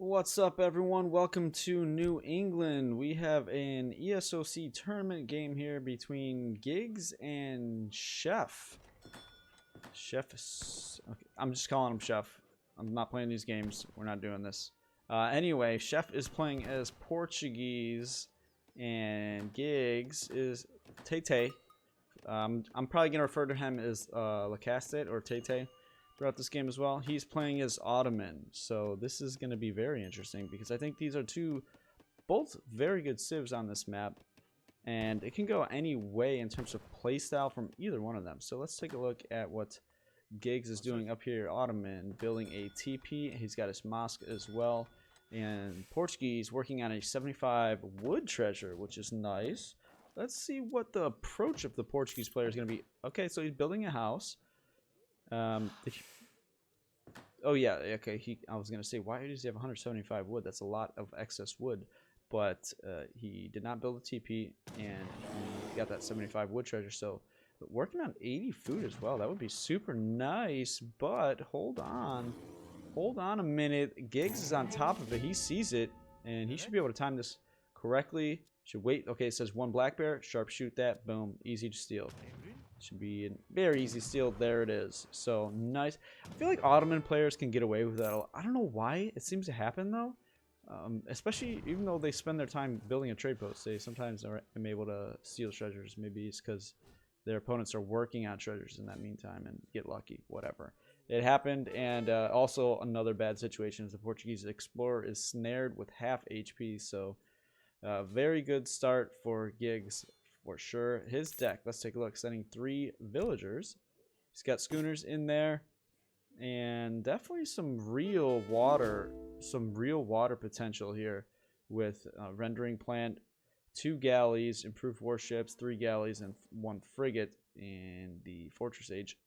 What's up, everyone? Welcome to New England. We have an ESOC tournament game here between Gigs and Chef. Okay, I'm just calling him Chef. I'm not playing these games. We're not doing this. Anyway, Chef is playing as Portuguese, and Gigs is Tay. I'm probably gonna refer to him as Lacastet or Tay throughout this game as well. He's playing as Ottoman, so this is going to be very interesting because I think these are both very good civs on this map, and it can go any way in terms of playstyle from either one of them. So let's take a look at what Giggs is doing up here. Ottoman building a TP. He's got his mosque as well, and Portuguese working on a 75 wood treasure, which is nice. Let's see what the approach of the Portuguese player is going to be. Okay, so he's building a house. Oh yeah, okay. I was gonna say, why does he have 175 wood? That's a lot of excess wood, but he did not build a TP, and he got that 75 wood treasure. So working on 80 food as well. That would be super nice. But hold on a minute. Giggs is on top of it. He sees it, and he should be able to time this correctly. Should wait. Okay, it says one black bear. Sharpshoot that. Boom. Easy to steal. Should be a very easy steal. There it is. So nice. I feel like Ottoman players can get away with that. I don't know why it seems to happen though. Especially even though they spend their time building a trade post, they sometimes are able to steal treasures. Maybe it's because their opponents are working on treasures in that meantime and get lucky. Whatever. It happened. And also another bad situation is the Portuguese explorer is snared with half HP. So very good start for Giggs. For sure. His deck, let's take a look. Sending 3 villagers. He's got schooners in there. And definitely some real water potential here with rendering plant, 2 galleys, improved warships, 3 galleys, and 1 frigate in the Fortress Age.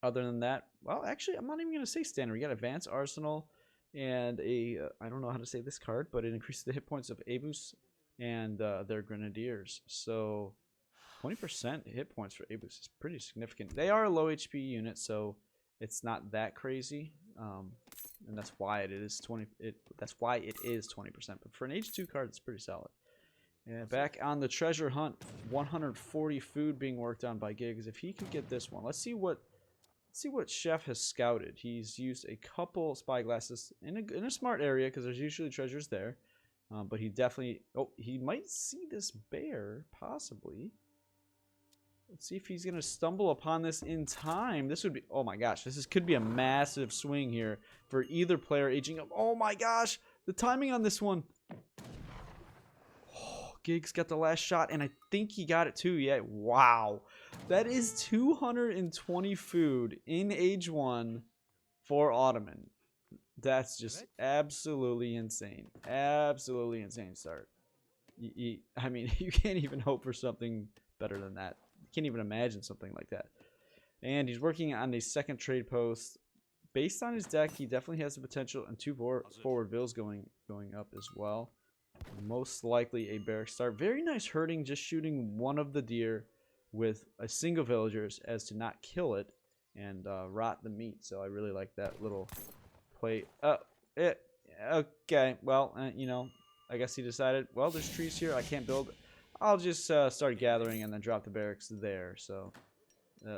Other than that, well, actually, I'm not even going to say standard. We got Advanced Arsenal and I don't know how to say this card, but it increases the hit points of Abus and their grenadiers. So 20% hit points for Abus is pretty significant. They are a low HP unit, so it's not that crazy, and that's why it is 20%. But for an H2 card, it's pretty solid. And back on the treasure hunt, 140 food being worked on by Giggs. If he could get this one, let's see what Chef has scouted. He's used a couple spyglasses in a smart area because there's usually treasures there. But he definitely... Oh, he might see this bear, possibly. Let's see if he's going to stumble upon this in time. This would be... Oh my gosh, could be a massive swing here for either player aging up. Oh my gosh, the timing on this one. Oh, Giggs got the last shot, and I think he got it too. Yeah, wow. That is 220 food in Age 1 for Ottoman. That's just absolutely insane. Absolutely insane start. I mean, you can't even hope for something better than that. You can't even imagine something like that. And he's working on a second trade post. Based on his deck, he definitely has the potential, and 2 forward vills going up as well. Most likely a barrack start. Very nice herding, just shooting one of the deer with a single villagers as to not kill it and rot the meat. So I really like that little... play. Okay, well, you know, I guess he decided, well, there's trees here, I can't build. I'll just start gathering and then drop the barracks there. So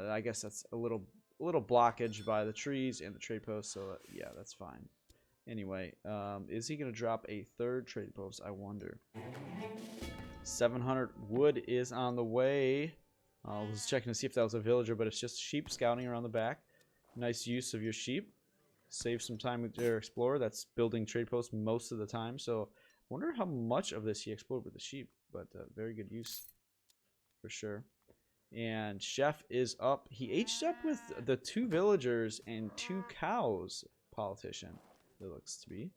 I guess that's a little blockage by the trees and the trade post. So yeah, that's fine. Anyway, is he gonna drop a 3rd trade post? I wonder. 700 wood is on the way. I was checking to see if that was a villager, but it's just sheep scouting around the back. Nice use of your sheep. Save some time with your explorer that's building trade posts most of the time. So I wonder how much of this he explored with the sheep, but very good use for sure. And Chef is up. He aged up with the 2 villagers and 2 cows. Politician, it looks to be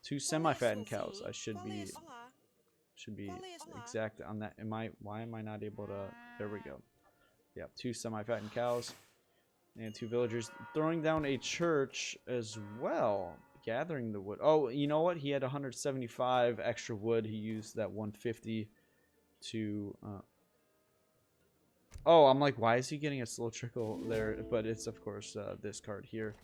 2 semi-fattened cows. I should be exact on that. Why am I not able to? There we go. Yeah, 2 semi-fattened cows. And 2 villagers throwing down a church as well. Gathering the wood. Oh, you know what? He had 175 extra wood. He used that 150 to... Oh, I'm like, why is he getting a slow trickle there? But it's, of course, this card here.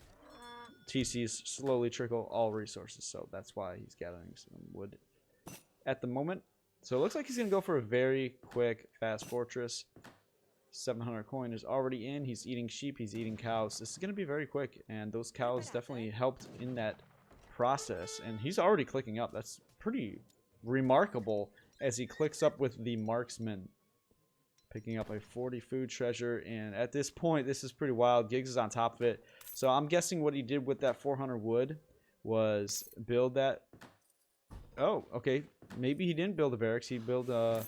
TCs slowly trickle all resources, so that's why he's gathering some wood at the moment. So it looks like he's going to go for a very quick, fast fortress. 700 coin is already in. He's eating sheep. He's eating cows. This is going to be very quick, and those cows definitely helped in that process. And he's already clicking up. That's pretty remarkable as he clicks up with the marksman. Picking up a 40 food treasure, and at this point, this is pretty wild. Giggs is on top of it. So I'm guessing what he did with that 400 wood was build that. Oh, okay. Maybe he didn't build a barracks. He built a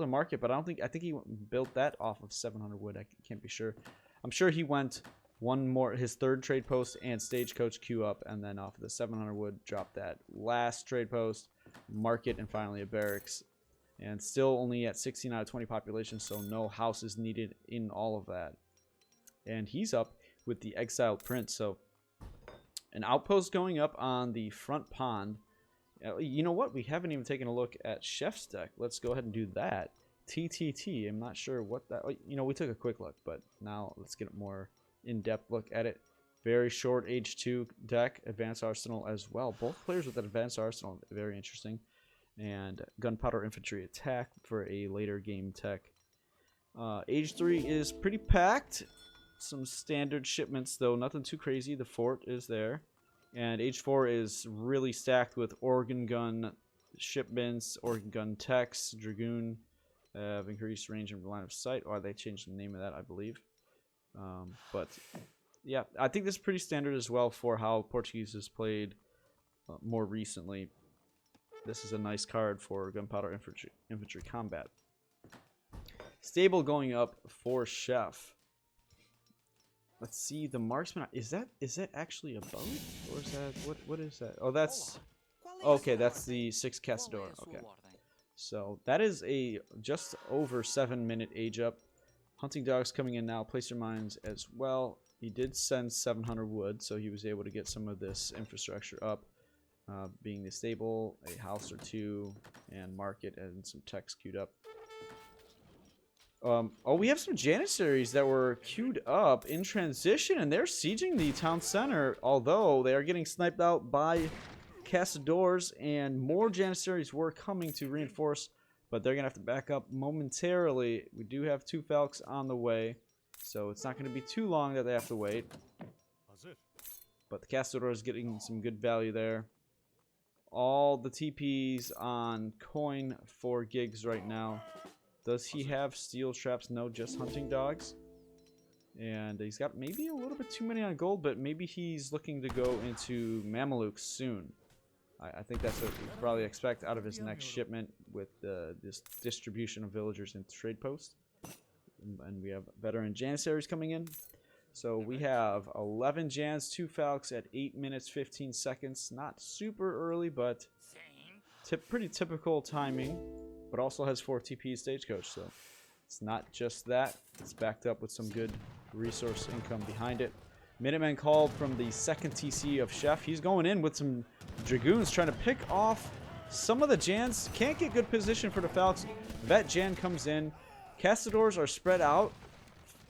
market, but I think he built that off of 700 wood. I can't be sure. I'm sure he went one more, his third trade post and stagecoach queue up, and then off of the 700 wood dropped that last trade post, market, and finally a barracks. And still only at 16 out of 20 population, so no houses needed in all of that. And he's up with the exiled prince. So an outpost going up on the front pond. You know what? We haven't even taken a look at Chef's deck. Let's go ahead and do that. TTT. I'm not sure what that... You know, we took a quick look, but now let's get a more in-depth look at it. Very short H2 deck. Advanced Arsenal as well. Both players with an Advanced Arsenal. Very interesting. And gunpowder infantry attack for a later game tech. Age 3 is pretty packed. Some standard shipments though, nothing too crazy. The fort is there. And Age 4 is really stacked with organ gun shipments, organ gun techs, dragoon, increased range and line of sight. Or they changed the name of that, I believe. But yeah, I think this is pretty standard as well for how Portuguese has played more recently. This is a nice card for gunpowder infantry combat. Stable going up for Chef. Let's see the marksman. Is that actually a boat, or is that what is that? Oh, that's okay. That's the 6 Caçador. Okay, so that is a just over 7-minute age up. Hunting dogs coming in now. Placer mines as well. He did send 700 wood, so he was able to get some of this infrastructure up. Being the stable, a house or two, and market, and some techs queued up. Oh, we have some Janissaries that were queued up in transition, and they're sieging the town center, although they are getting sniped out by Caçadors, and more Janissaries were coming to reinforce, but they're going to have to back up momentarily. We do have 2 Falcons on the way, so it's not going to be too long that they have to wait. But the Caçador is getting some good value there. All the TPs on coin for Giggs right now. Does he have steel traps? No, just hunting dogs. And he's got maybe a little bit too many on gold, but maybe he's looking to go into Mamelukes soon. I think that's what we probably expect out of his next shipment with this distribution of villagers and trade posts. And we have veteran Janissaries coming in. So we have 11 Jans, 2 Falcons at 8 minutes 15 seconds. Not super early, but pretty typical timing. But also has 4 TP stagecoach, so it's not just that. It's backed up with some good resource income behind it. Minutemen called from the 2nd TC of Chef. He's going in with some Dragoons trying to pick off some of the Jans. Can't get good position for the Falcons. Vet Jan comes in. Caçadors are spread out.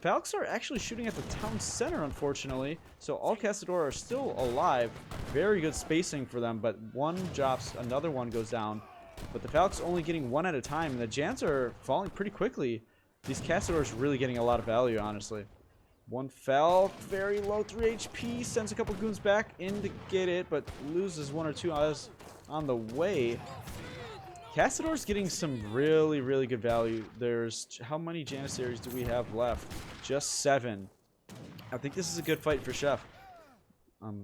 Falcons are actually shooting at the town center, unfortunately. So all Caçador are still alive. Very good spacing for them, but one drops, another one goes down. But the Falcons only getting 1 at a time, and the Jans are falling pretty quickly. These Caçadors really getting a lot of value, honestly. One fell, very low, 3 HP, sends a couple goons back in to get it, but loses 1 or 2 on the way. Caçador's getting some really, really good value. There's, how many Janissaries do we have left? Just 7. I think this is a good fight for Chef.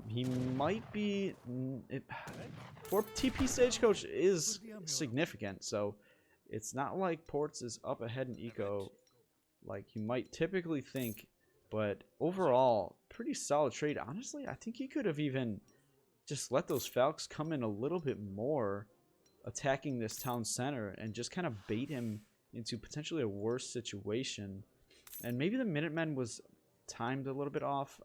He might be... for TP Stagecoach is significant, so it's not like Ports is up ahead in eco like you might typically think, but overall, pretty solid trade. Honestly, I think he could have even just let those Falcons come in a little bit more, attacking this town center, and just kind of bait him into potentially a worse situation. And maybe the Minutemen was timed a little bit off.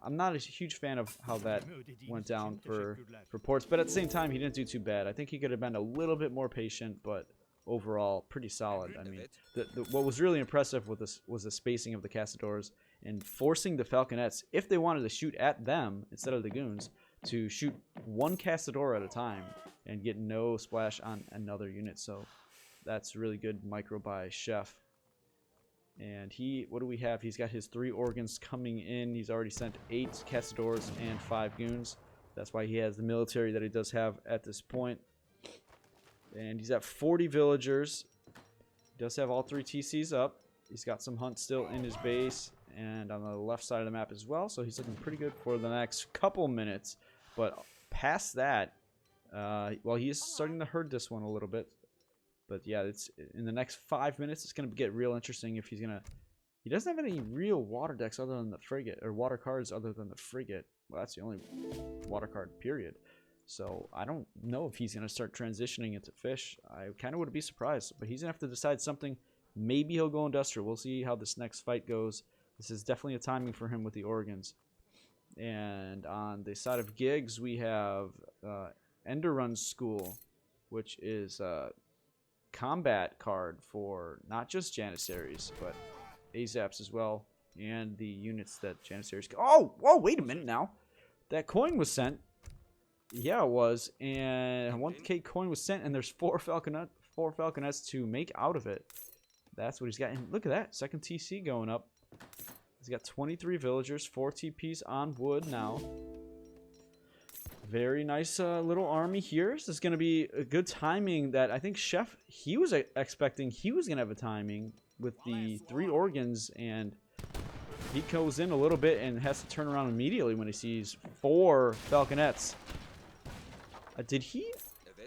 I'm not a huge fan of how that went down for Ports, but at the same time, he didn't do too bad. I think he could have been a little bit more patient, but overall, pretty solid. I mean, what was really impressive with this was the spacing of the Caçadors and forcing the Falconets, if they wanted to shoot at them instead of the goons, to shoot one Castador at a time and get no splash on another unit. So that's really good micro by Chef. And what do we have? He's got his 3 organs coming in. He's already sent 8 Castadors and 5 goons. That's why he has the military that he does have at this point. And he's at 40 villagers. He does have all 3 TCs up. He's got some hunt still in his base and on the left side of the map as well. So he's looking pretty good for the next couple minutes. But past that, well, he is starting to herd this one a little bit. But yeah, it's in the next 5 minutes, it's going to get real interesting if he's going to... He doesn't have any real water decks other than the frigate, or water cards other than the frigate. Well, that's the only water card, period. So I don't know if he's going to start transitioning into fish. I kind of would be surprised, but he's going to have to decide something. Maybe he'll go industrial. We'll see how this next fight goes. This is definitely a timing for him with the organs. And on the side of Gigs, we have Enderrun School, which is a combat card for not just Janissaries, but Azaps as well, and the units that Janissaries... Oh, whoa, wait a minute now. That coin was sent. Yeah, it was. And 1K coin was sent, and there's 4 Falconets to make out of it. That's what he's got. And look at that. Second TC going up. He's got 23 villagers, 4 TPs on wood now. Very nice little army here. This is going to be a good timing that I think Chef, he was expecting he was going to have a timing with the 3 organs, and he goes in a little bit and has to turn around immediately when he sees 4 Falconets. Did he?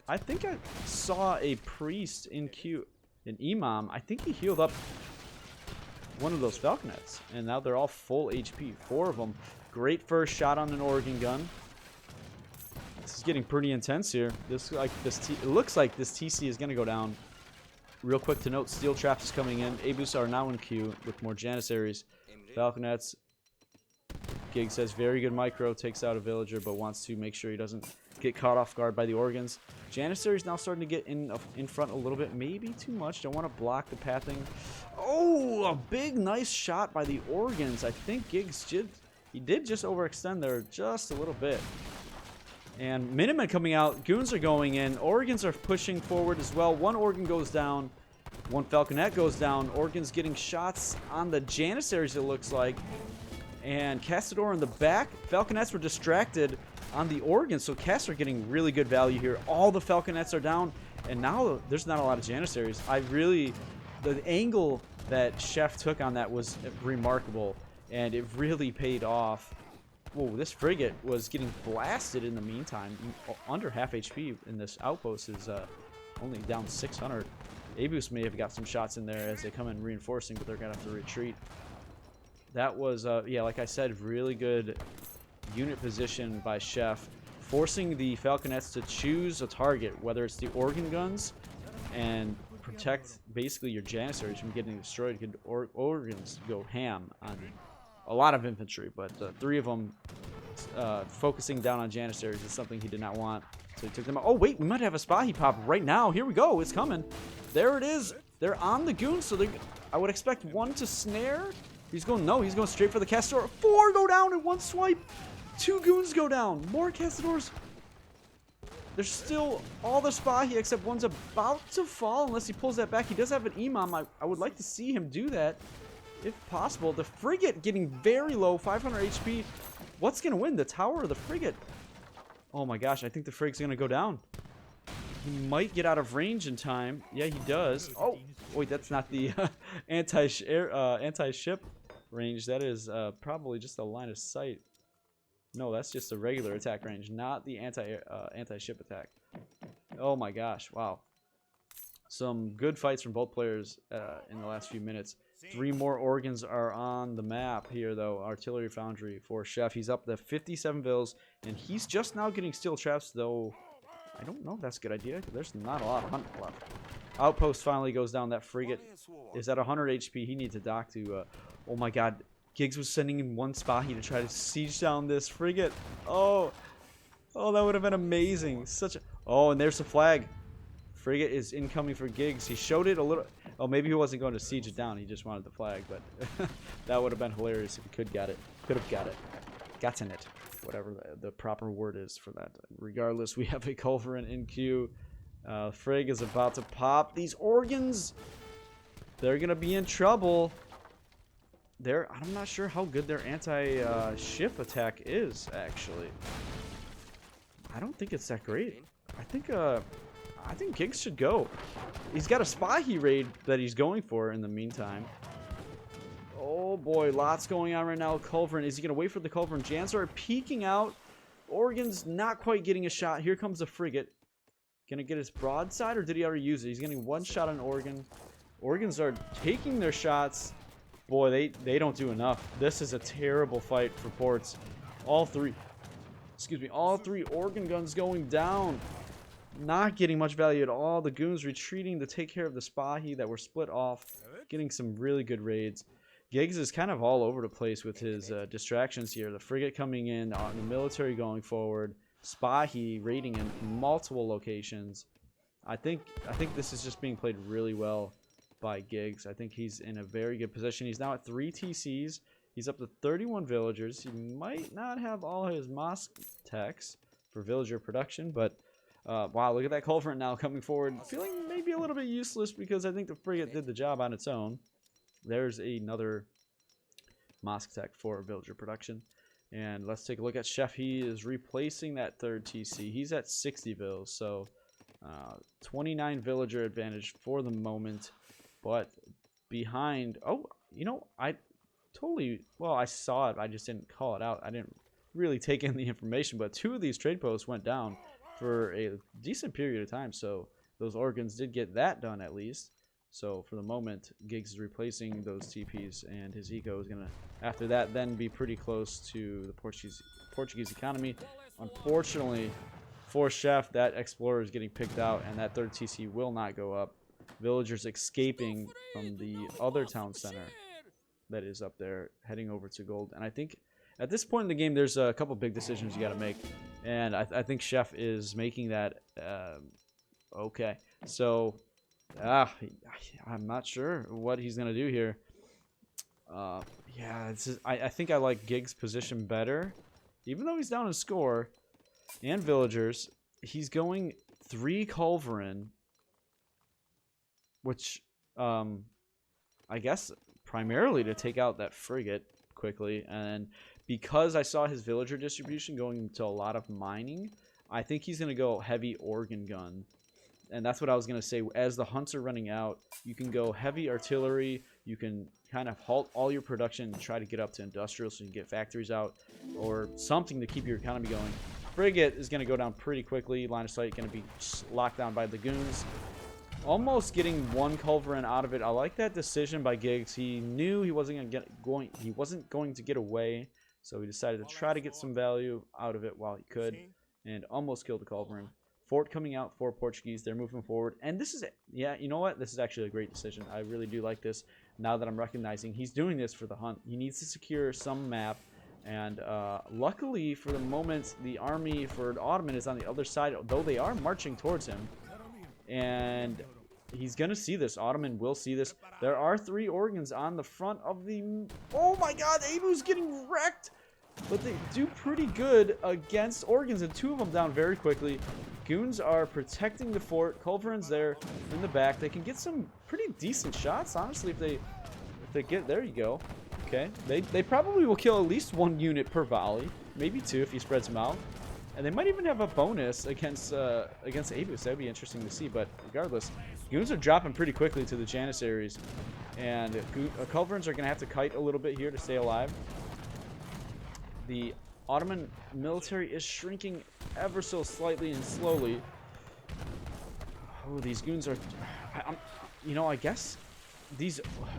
I think I saw a priest in an imam. I think he healed up one of those Falconets, and now they're all full HP. 4 of them. Great first shot on an organ gun. This is getting pretty intense here. It looks like this TC is going to go down. Real quick to note, Steel Traps is coming in. Abus are now in queue with more Janissaries. Falconets. Gig says very good micro, takes out a villager, but wants to make sure he doesn't get caught off guard by the organs. Janissaries now starting to get in front a little bit. Maybe too much. Don't want to block the pathing. Oh, a big nice shot by the organs. I think Gigs did just overextend there just a little bit. And Minutemen coming out. Goons are going in. Organs are pushing forward as well. 1 organ goes down. 1 Falconet goes down. Organs getting shots on the Janissaries, it looks like. And Castador in the back. Falconets were distracted on the organs, so Casts are getting really good value here. All the Falconets are down, and now there's not a lot of Janissaries. The angle that Chef took on that was remarkable, and it really paid off. Whoa, this frigate was getting blasted in the meantime. Under half HP in this outpost is only down 600. Abus may have got some shots in there as they come in reinforcing, but they're going to have to retreat. That was, yeah, like I said, really good unit position by Chef, forcing the Falconets to choose a target, whether it's the organ guns and protect basically your Janissaries from getting destroyed. Organs go ham on a lot of infantry, but 3 of them focusing down on Janissaries is something he did not want. So he took them out. Oh, wait, we might have a Spahi pop right now. Here we go. It's coming. There it is. They're on the goons, so I would expect 1 to snare. He's going straight for the Castador. 4 go down in 1 swipe. 2 goons go down. More Castadors. There's still all the Spahi except one's about to fall unless he pulls that back. He does have an Imam. I would like to see him do that if possible. The frigate getting very low, 500 HP. What's going to win, the tower or the frigate? Oh my gosh, I think the frigate's going to go down. He might get out of range in time. Yeah, he does. Oh, wait, that's not the anti-ship range. That is probably just a line of sight. No, that's just a regular attack range, not the anti-ship attack. Oh my gosh, wow. Some good fights from both players in the last few minutes. 3 more organs are on the map here, though. Artillery Foundry for Chef. He's up to 57 vills, and he's just now getting Steel Traps, though. I don't know if that's a good idea. There's not a lot of hunt left. Outpost finally goes down. That frigate is at 100 HP. He needs to dock to... oh my god. Giggs was sending in 1 Spahi to try to siege down this frigate. Oh, that would have been amazing. Oh, and there's the flag. Frigate is incoming for Giggs. He showed it a little. Oh, maybe he wasn't going to siege it down. He just wanted the flag, but that would have been hilarious if he could get it. Could have got it. Gotten it. Whatever the proper word is for that. Regardless, we have a culverin in queue. Frigg is about to pop. These organs, they're going to be in trouble. I'm not sure how good their anti-ship attack is, actually. I don't think it's that great. I think Giggs should go. He's got a Spahi raid that he's going for in the meantime. Oh boy, lots going on right now. Culverin, is he going to wait for the Culverin? Jansar peeking out. Organ's not quite getting a shot. Here comes the frigate. Gonna get his broadside, or did he already use it? He's getting one shot on Organ. Organs are taking their shots. Boy, they don't do enough. This is a terrible fight for ports. All three Organ guns going down. Not getting much value at all. The goons retreating to take care of the Spahi that were split off. Getting some really good raids. Giggs is kind of all over the place with his distractions here. The frigate coming in, the military going forward. Spahi raiding in multiple locations. I think this is just being played really well by Giggs. I think he's in a very good position. He's now at 3 TCs. He's up to 31 villagers. He might not have all his mosque techs for villager production, but wow, look at that culverin now coming forward. Feeling maybe a little bit useless because I think the frigate did the job on its own. There's another mosque tech for villager production. And let's take a look at Chef. He is replacing that third TC. He's at 60 vills, so 29 villager advantage for the moment. But behind, oh, you know, I saw it. I just didn't call it out. I didn't really take in the information, but 2 of these trade posts went down for a decent period of time. So those organs did get that done at least. So for the moment, Giggs is replacing those TPs, and his eco is going to, after that, then be pretty close to the Portuguese economy. Unfortunately for Chef, that explorer is getting picked out, and that third TC will not go up. Villagers escaping from the other town center that is up there, heading over to gold. And I think at this point in the game, there's a couple big decisions you got to make, and I think Chef is making that. Okay, so I'm not sure what he's gonna do here. Yeah, I think I like Giggs' position better, even though he's down in score and villagers. He's going 3 culverin, which I guess primarily to take out that frigate quickly. And because I saw his villager distribution going into a lot of mining, I think he's going to go heavy organ gun. And that's what I was going to say. As the hunts are running out, you can go heavy artillery. You can kind of halt all your production and try to get up to industrial so you can get factories out or something to keep your economy going. Frigate is going to go down pretty quickly. Line of sight going to be locked down by the goons. Almost getting 1 culverin out of it. I like that decision by Giggs. He knew he wasn't going to get away, so he decided to try to get some value out of it while he could, and almost killed the culverin. Fort coming out for Portuguese. They're moving forward, and this is, yeah, you know what? This is actually a great decision. I really do like this. Now that I'm recognizing he's doing this for the hunt, he needs to secure some map. And luckily, for the moment, the army for Ottoman is on the other side, though they are marching towards him. And he's going to see this. Ottoman will see this. There are 3 organs on the front of the... Oh my god, Abu's getting wrecked! But they do pretty good against organs, and 2 of them down very quickly. Goons are protecting the fort. Culverin's there in the back. They can get some pretty decent shots, honestly, if they get... There you go. Okay, they probably will kill at least 1 unit per volley, maybe 2 if he spreads them out, and they might even have a bonus against Abus. That'd be interesting to see. But regardless, goons are dropping pretty quickly to the Janissaries, and culverins are gonna have to kite a little bit here to stay alive. The Ottoman military is shrinking ever so slightly and slowly. Oh, these goons are, you know, I guess.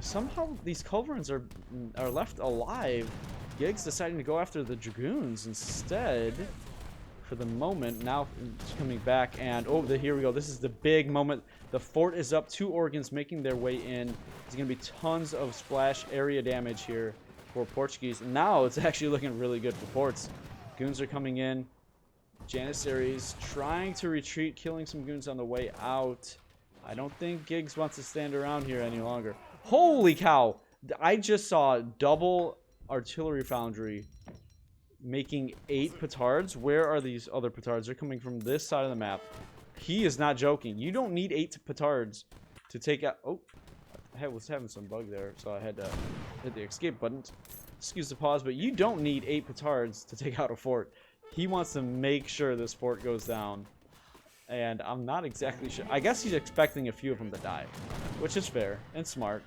Somehow these culverins are left alive. Giggs deciding to go after the dragoons instead for the moment. Now it's coming back, and here we go. This is the big moment. The fort is up. 2 organs making their way in. There's gonna be tons of splash area damage here for Portuguese. Now it's actually looking really good for ports. Goons are coming in. Janissaries trying to retreat, killing some goons on the way out. I don't think Giggs wants to stand around here any longer. Holy cow! I just saw double artillery foundry making 8 petards. Where are these other petards? They're coming from this side of the map. He is not joking. You don't need 8 petards to take out... Oh, I was having some bug there, so I had to hit the escape button. Excuse the pause, but you don't need 8 petards to take out a fort. He wants to make sure this fort goes down. And I'm not exactly sure. I guess he's expecting a few of them to die, which is fair and smart.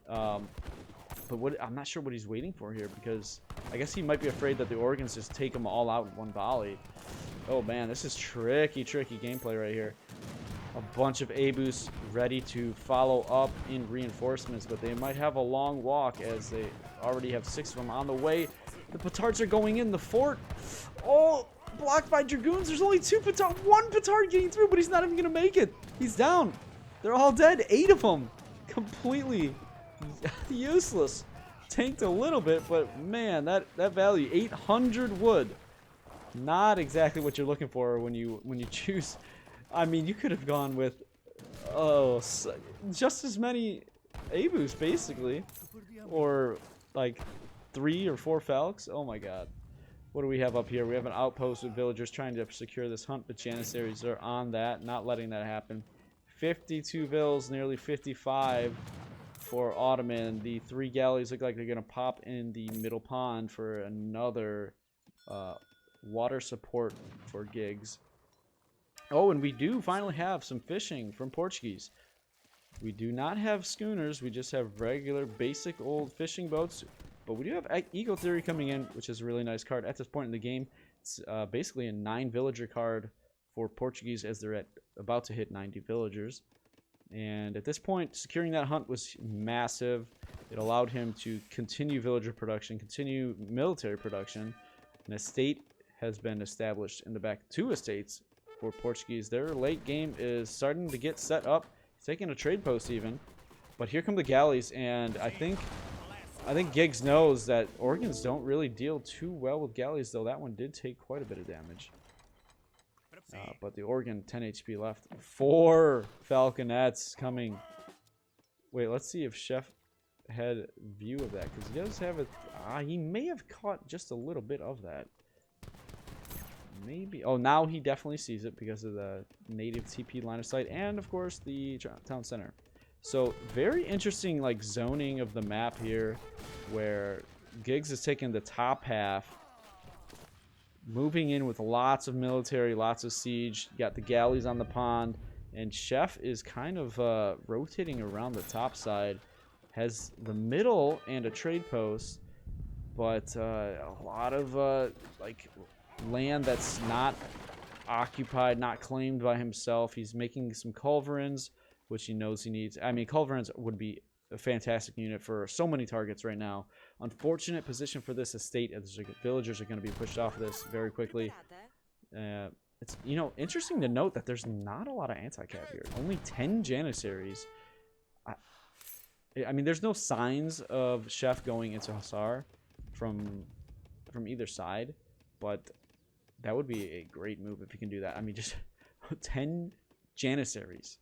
But I'm not sure what he's waiting for here, because I guess he might be afraid that the Organs just take them all out in one volley. Oh man, this is tricky gameplay right here. A bunch of A-boosts ready to follow up in reinforcements, but they might have a long walk as they already have 6 of them on the way. The petards are going in the fort. Oh, blocked by dragoons. There's only 2 petards. 1 petard getting through, but he's not even gonna make it. He's down. They're all dead. 8 of them. Completely useless. Tanked a little bit, but man, that value, 800 wood. Not exactly what you're looking for when you choose. I mean, you could have gone with just as many A-boosts basically, or like 3 or 4 Falcons. Oh my god. What do we have up here? We have an outpost with villagers trying to secure this hunt, but Janissaries are on that, not letting that happen. 52 vills, nearly 55 for Ottoman. The 3 galleys look like they're going to pop in the middle pond for another water support for Giggs. Oh, and we do finally have some fishing from Portuguese. We do not have schooners. We just have regular, basic old fishing boats. But we do have Eagle Theory coming in, which is a really nice card. At this point in the game, it's basically a 9 villager card for Portuguese, as they're about to hit 90 villagers. And at this point, securing that hunt was massive. It allowed him to continue villager production, continue military production. An estate has been established in the back. 2 estates for Portuguese. Their late game is starting to get set up. He's taking a trade post even. But here come the galleys, and I think Giggs knows that Organs don't really deal too well with galleys, though that one did take quite a bit of damage. But the Organ, 10 HP left. 4 Falconets coming. Wait, let's see if Chef had view of that, because he does have it. He may have caught just a little bit of that. Maybe. Oh, now he definitely sees it because of the native TP line of sight, and of course the town center. So very interesting, like, zoning of the map here, where Giggs is taking the top half, moving in with lots of military, lots of siege. You got the galleys on the pond, and Chef is kind of rotating around the top side. Has the middle and a trade post, but a lot of like land that's not occupied, not claimed by himself. He's making some culverins, which he knows he needs. I mean, culverins would be a fantastic unit for so many targets right now. Unfortunate position for this estate, as villagers are going to be pushed off of this very quickly. It's, you know, interesting to note that there's not a lot of anti-cav here. Only 10 Janissaries. I mean, there's no signs of Chef going into Hussar from either side, but that would be a great move if you can do that. I mean, just 10 Janissaries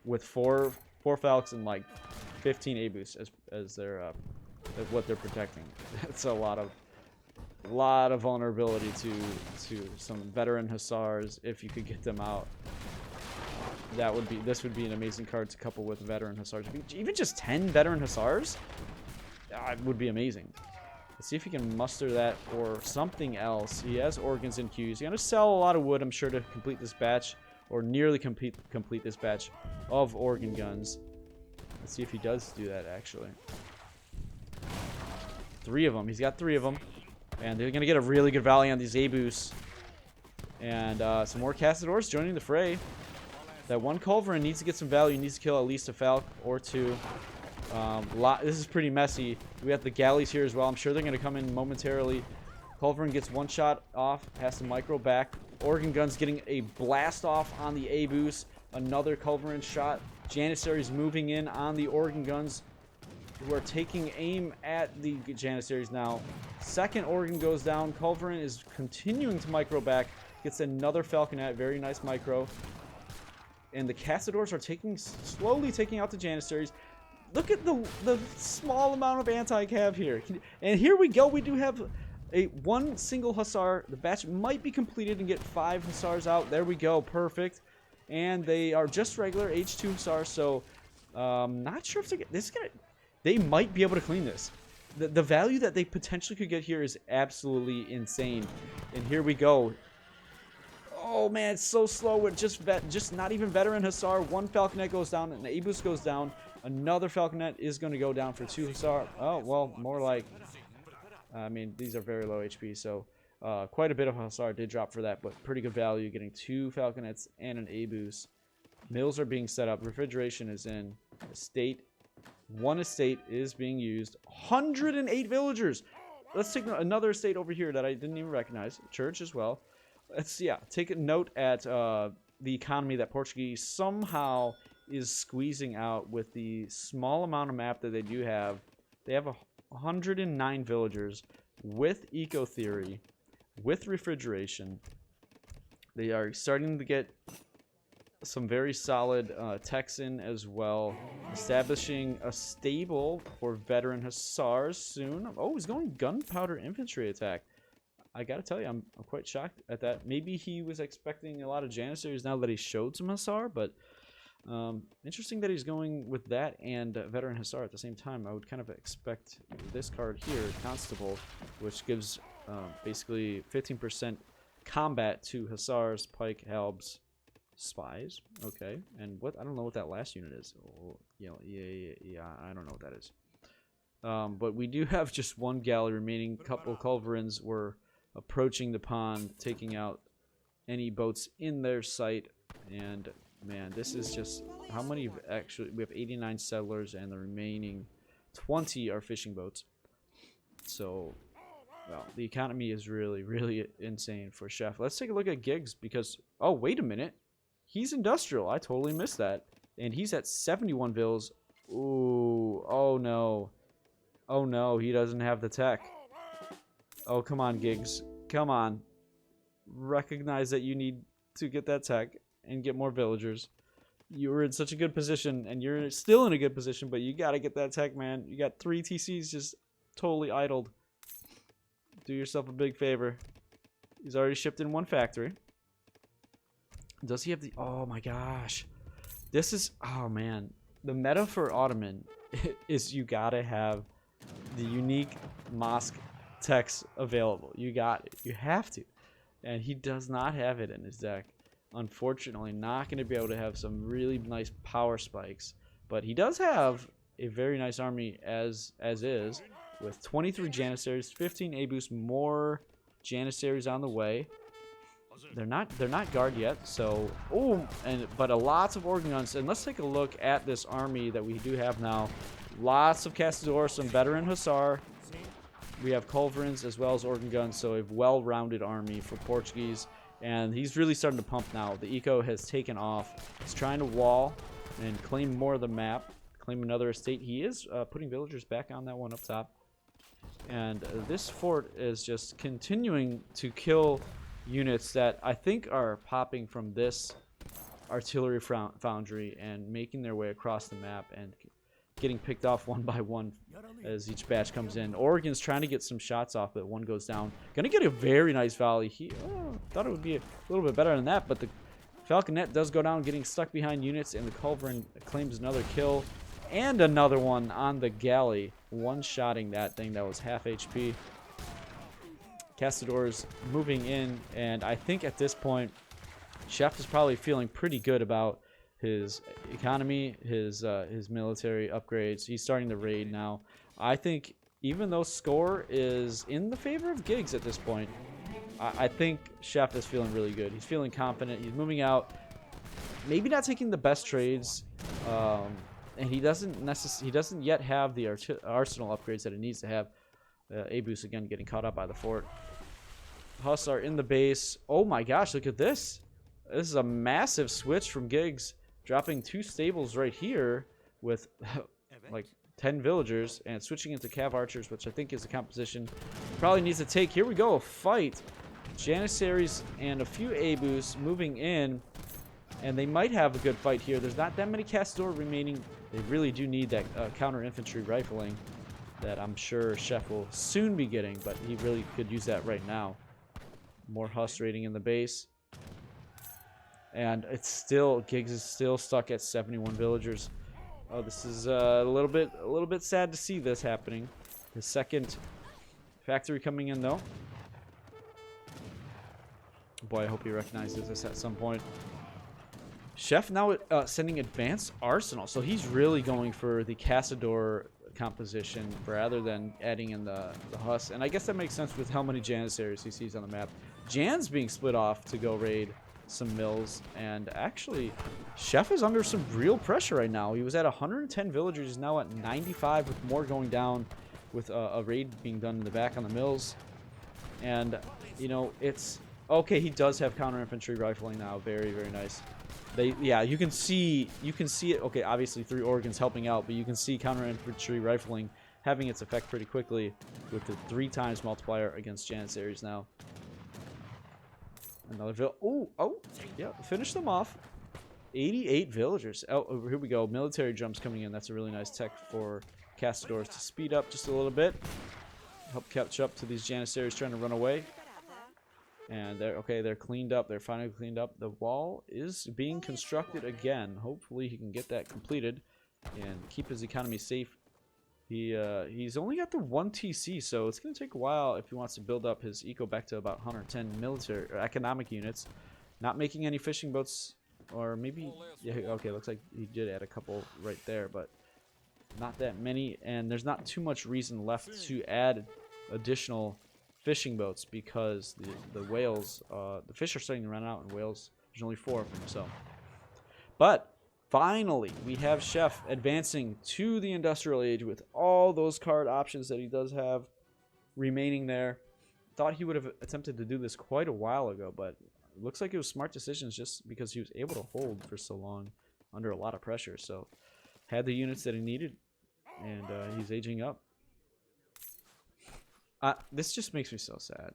with 4 Falcons and like 15 A-boosts as their what they're protecting. That's a lot of vulnerability to some veteran Hussars if you could get them out. This would be an amazing card to couple with veteran Hussars. Even just 10 veteran Hussars would be amazing. Let's see if he can muster that or something else. He has organs and queues. He's going to sell a lot of wood, I'm sure, to complete this batch, or nearly complete this batch of organ guns. Let's see if he does do that, actually. 3 of them. He's got 3 of them. And they're going to get a really good value on these A-boosts. And some more Castadors joining the fray. That one Culverin needs to get some value. He needs to kill at least a Falc or 2. This is pretty messy. We have the galleys here as well. I'm sure they're going to come in momentarily. Culverin gets 1 shot off. Has to micro back. Organ guns getting a blast off on the A-boost. Another Culverin shot. Janissaries moving in on the organ guns, who are taking aim at the Janissaries now. Second organ goes down. Culverin is continuing to micro back. Gets another Falconet. Very nice micro. And the Castadors are slowly taking out the Janissaries. Look at the small amount of anti-cav here. And here we go. We do have one single Hussar. The batch might be completed and get 5 Hussars out. There we go. Perfect. And they are just regular H2 Hussars. So, not sure if they might be able to clean this. The value that they potentially could get here is absolutely insane. And here we go. Oh man, it's so slow with just not even veteran Hussar. One Falconet goes down, and the A-Boost goes down. Another Falconet is going to go down for 2 Hussar. Oh, well, more like... I mean, these are very low HP, so quite a bit of Hussar did drop for that, but pretty good value, getting 2 Falconets and an A-Boost. Mills are being set up. Refrigeration is in. Estate. 1 estate is being used. 108 villagers! Let's take another estate over here that I didn't even recognize. Church as well. Let's, yeah, take a note at the economy that Portuguese somehow is squeezing out with the small amount of map that they do have. They have 109 villagers with eco theory, with refrigeration. They are starting to get some very solid techs in as well. Establishing a stable for veteran Hussars soon. Oh, he's going gunpowder infantry attack. I gotta tell you, I'm quite shocked at that. Maybe he was expecting a lot of Janissaries now that he showed some Hussar, but interesting that he's going with that and veteran Hussar at the same time. I would kind of expect this card here, Constable, which gives basically 15% combat to Hussars, Pike, Halbs, Spies. Okay, and what? I don't know what that last unit is. Oh, yeah, I don't know what that is. But we do have just 1 galley remaining. Couple Culverins were approaching the pond, taking out any boats in their sight. And man, this is just how many actually. We have 89 settlers, and the remaining 20 are fishing boats. So, well, the economy is really, really insane for Chef. Let's take a look at Giggs because, oh, wait a minute. He's industrial. I totally missed that. And he's at 71 vills. Ooh, oh no. Oh no, he doesn't have the tech. Oh, come on, Giggs. Come on. Recognize that you need to get that tech and get more villagers. You were in such a good position, and you're still in a good position, but you gotta get that tech, man. You got 3 TCs just totally idled. Do yourself a big favor. He's already shipped in 1 factory. Does he have the... Oh my gosh. This is... Oh man. The meta for Ottoman is you gotta have the unique mosque techs available. You got it. You have to. And he does not have it in his deck. Unfortunately, not going to be able to have some really nice power spikes. But he does have a very nice army as is, with 23 Janissaries, 15 A-Boost, more Janissaries on the way. They're not guard yet, so but a lots of organ guns. And let's take a look at this army that we do have now. Lots of Castador, some veteran Hussar. We have Culverins as well as organ guns, so a well-rounded army for Portuguese. And he's really starting to pump now. The eco has taken off. He's trying to wall and claim more of the map, claim another estate. He is putting villagers back on that one up top. And this fort is just continuing to kill units that I think are popping from this artillery foundry and making their way across the map and getting picked off one by one as each batch comes in. Oregon's trying to get some shots off, but one goes down. Gonna get a very nice volley. He thought it would be a little bit better than that, but the Falconet does go down, getting stuck behind units, and the Culverin claims another kill and another one on the galley. One-shotting that thing that was half HP. Castador's moving in, and I think at this point, Chef is probably feeling pretty good about his economy, his military upgrades. He's starting to raid now. I think even though score is in the favor of Giggs at this point, I think Chef is feeling really good. He's feeling confident. He's moving out. Maybe not taking the best trades, and he doesn't yet have the arsenal upgrades that he needs to have. A-Boost again getting caught up by the fort. Hussar in the base. Oh my gosh, look at this. This is a massive switch from Giggs, dropping 2 stables right here with like 10 villagers and switching into Cav Archers, which I think is a composition probably needs to take. Here we go, a fight. Janissaries and a few A-Boosts moving in. And they might have a good fight here. There's not that many Castador remaining. They really do need that counter infantry rifling that I'm sure Chef will soon be getting, but he really could use that right now. More Huss raiding in the base. And it's still, Giggs is still stuck at 71 villagers. Oh, this is a little bit sad to see this happening. The second factory coming in though. Boy, I hope he recognizes this at some point. Chef now sending advanced arsenal, so he's really going for the Castador composition rather than adding in the Huss. And I guess that makes sense with how many Janissaries he sees on the map. Jan's being split off to go raid some mills, and actually Chef is under some real pressure right now. He was at 110 villagers, he's now at 95 with more going down with a raid being done in the back on the mills. And you know, it's okay, he does have counter infantry rifling now. Very, very nice. Yeah, you can see it. Okay, obviously 3 organs helping out, but you can see counter infantry rifling having its effect pretty quickly with the 3 times multiplier against Janissaries now. Another oh, yeah, finish them off. 88 villagers. Oh, here we go. Military jumps coming in. That's a really nice tech for Castadors to speed up just a little bit. Help catch up to these Janissaries trying to run away. And they're cleaned up. They're finally cleaned up. The wall is being constructed again. Hopefully he can get that completed and keep his economy safe. He's only got the 1 TC, so it's going to take a while if he wants to build up his eco back to about 110 military or economic units. Not making any fishing boats, or maybe, yeah, okay, looks like he did add a couple right there, but not that many. And there's not too much reason left to add additional fishing boats because the whales, the fish are starting to run out, and whales, there's only 4 of them. So, but finally we have Chef advancing to the industrial age with all those card options that he does have remaining there. Thought he would have attempted to do this quite a while ago, but it looks like it was smart decisions just because he was able to hold for so long under a lot of pressure. So had the units that he needed, and he's aging up. This just makes me so sad.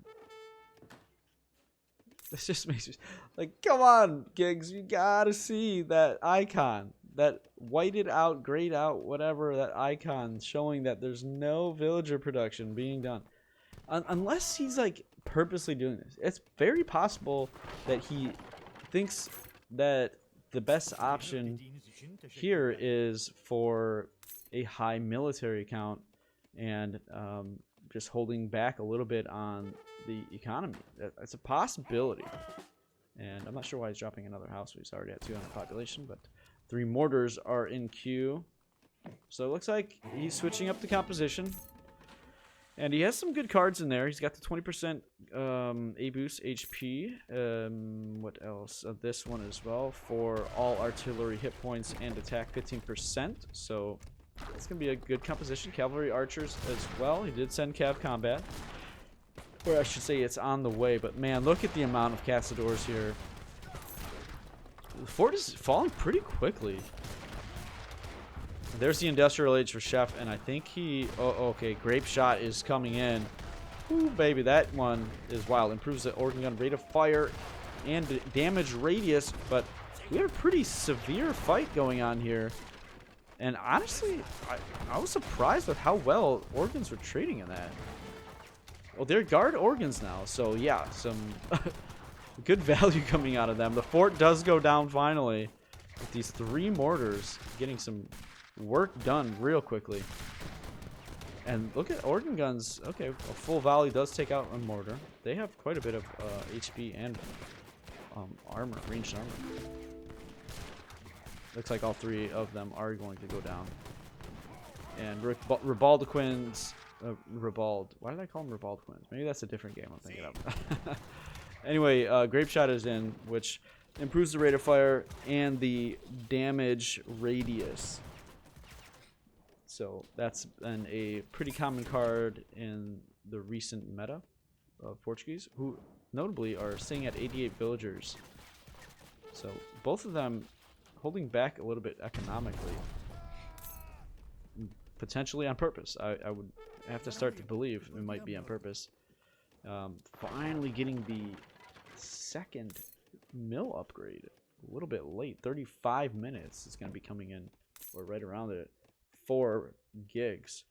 This just makes me like, come on, Giggs, you gotta see that icon, that whited out, grayed out, whatever, that icon showing that there's no villager production being done. Unless he's like purposely doing this. It's very possible that he thinks that the best option here is for a high military count and just holding back a little bit on the economy. That's a possibility. And I'm not sure why he's dropping another house. He's already at 200 population, but 3 mortars are in queue. So it looks like he's switching up the composition. And he has some good cards in there. He's got the 20% A boost HP. What else? This one as well for all artillery hit points and attack 15%. So it's going to be a good composition. Cavalry archers as well. He did send Cav Combat. Or I should say it's on the way. But man, look at the amount of Castadors here. The fort is falling pretty quickly. There's the industrial age for Chef, and I think he... Oh, okay. Grape shot is coming in. Ooh, baby, that one is wild. Improves the organ gun rate of fire and damage radius, but we have a pretty severe fight going on here. And honestly, I was surprised with how well organs were trading in that. Well, they're guard organs now, so yeah, some good value coming out of them. The fort does go down finally with these 3 mortars getting some work done real quickly. And look at organ guns. Okay, a full volley does take out a mortar. They have quite a bit of HP and armor, ranged armor. Looks like all 3 of them are going to go down. And Ribaldequins, why did I call them Ribaldequins? Maybe that's a different game I'm thinking of. Anyway, Grape Shot is in, which improves the rate of fire and the damage radius. So that's been a pretty common card in the recent meta of Portuguese, who notably are staying at 88 villagers. So both of them holding back a little bit economically, potentially on purpose. I would have to start to believe it might be on purpose. Finally getting the 2nd mill upgrade. a little bit late. 35 minutes is going to be coming in, or right around it, for Giggs.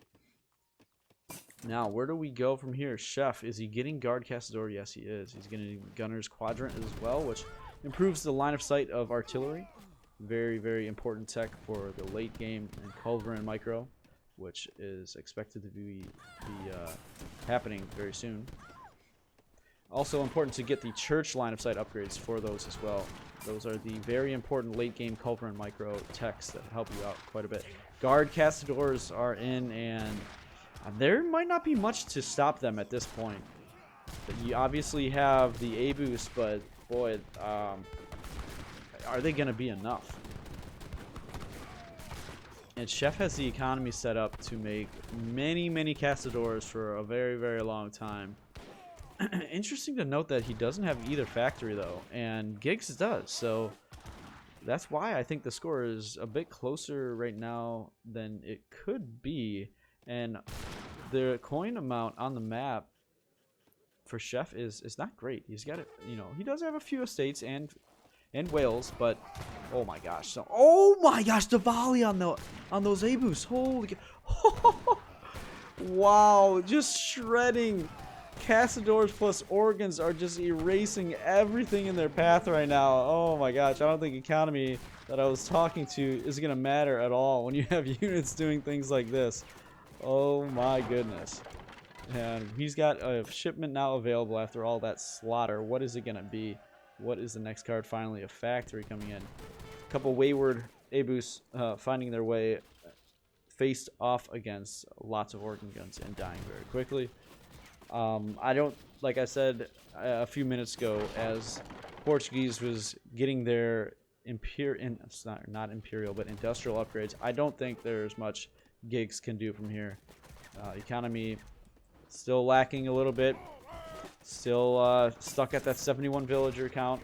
Now, where do we go from here? Chef, is he getting Guard Castador? Yes, he is. He's getting Gunner's Quadrant as well, which improves the line of sight of artillery. Very, very important tech for the late game in Culver and Micro, which is expected to be happening very soon. Also important to get the church line of sight upgrades for those as well. Those are the very important late game Culver and Micro techs that help you out quite a bit. Guard Castadors are in, and there might not be much to stop them at this point. You obviously have the A boost, but boy, are they going to be enough? And Chef has the economy set up to make many, many Castadors for a very, very long time. Interesting to note that he doesn't have either factory, though, and Giggs does. So that's why I think the score is a bit closer right now than it could be. And the coin amount on the map for Chef is not great. He's got it, you know, he does have a few estates and Wales, but oh my gosh, so oh my gosh, the volley on those A-boosts. Holy wow, just shredding. Castadors plus Organs are just erasing everything in their path right now. Oh my gosh, I don't think economy that I was talking to is gonna matter at all when you have units doing things like this. Oh my goodness. And he's got a shipment now available after all that slaughter. What is it gonna be? What is the next card? Finally, a factory coming in. A couple wayward A-boosts finding their way faced off against lots of organ guns and dying very quickly. I don't, like I said a few minutes ago, as Portuguese was getting their not imperial, but industrial upgrades, I don't think there's much Giggs can do from here. Economy still lacking a little bit. Still stuck at that 71 villager count.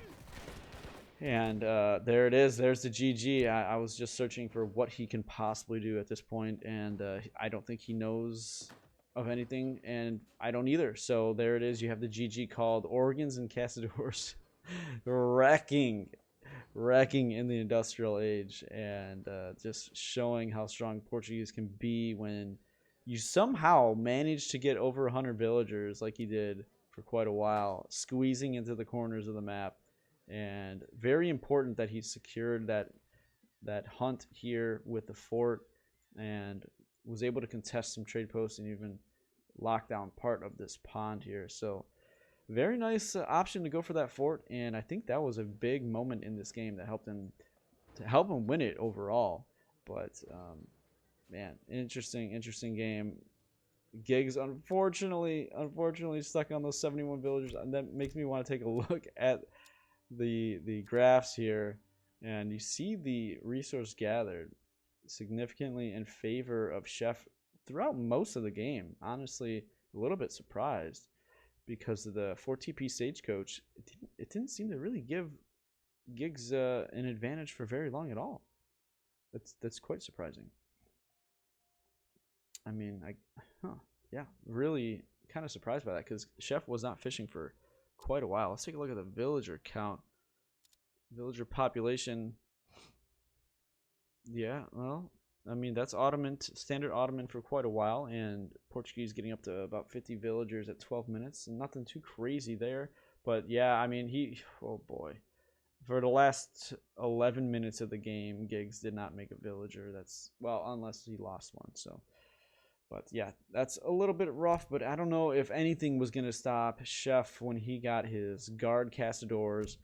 And there it is. There's the GG. I was just searching for what he can possibly do at this point, and I don't think he knows of anything, and I don't either. So there it is. You have the GG called. Organs and Castadors wrecking in the industrial age, and just showing how strong Portuguese can be when you somehow manage to get over 100 villagers like he did for quite a while, squeezing into the corners of the map. And very important that he secured that hunt here with the fort and was able to contest some trade posts and even lock down part of this pond here. So very nice option to go for that fort, and I think that was a big moment in this game that helped him win it overall. But man, interesting game. Giggs unfortunately stuck on those 71 villagers, and that makes me want to take a look at the graphs here, and you see the resource gathered significantly in favor of Chef throughout most of the game. Honestly, a little bit surprised because of the 4TP Stagecoach. It didn't seem to really give Giggs an advantage for very long at all. That's quite surprising. I mean, yeah, really kind of surprised by that because Chef was not fishing for quite a while. Let's take a look at the villager count. Villager population. Yeah, well, I mean, that's Ottoman, standard Ottoman for quite a while, and Portuguese getting up to about 50 villagers at 12 minutes. Nothing too crazy there, but yeah, I mean, oh boy. For the last 11 minutes of the game, Giggs did not make a villager. That's, well, unless he lost one, so. But yeah, that's a little bit rough, but I don't know if anything was going to stop Chef when he got his Guard Castadors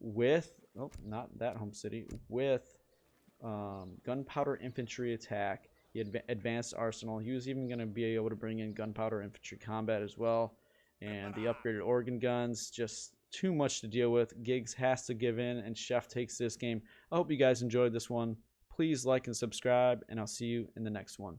with, oh, not that home city, with gunpowder infantry attack. He had advanced arsenal. He was even going to be able to bring in gunpowder infantry combat as well. And the upgraded organ guns, just too much to deal with. Giggs has to give in, and Chef takes this game. I hope you guys enjoyed this one. Please like and subscribe, and I'll see you in the next one.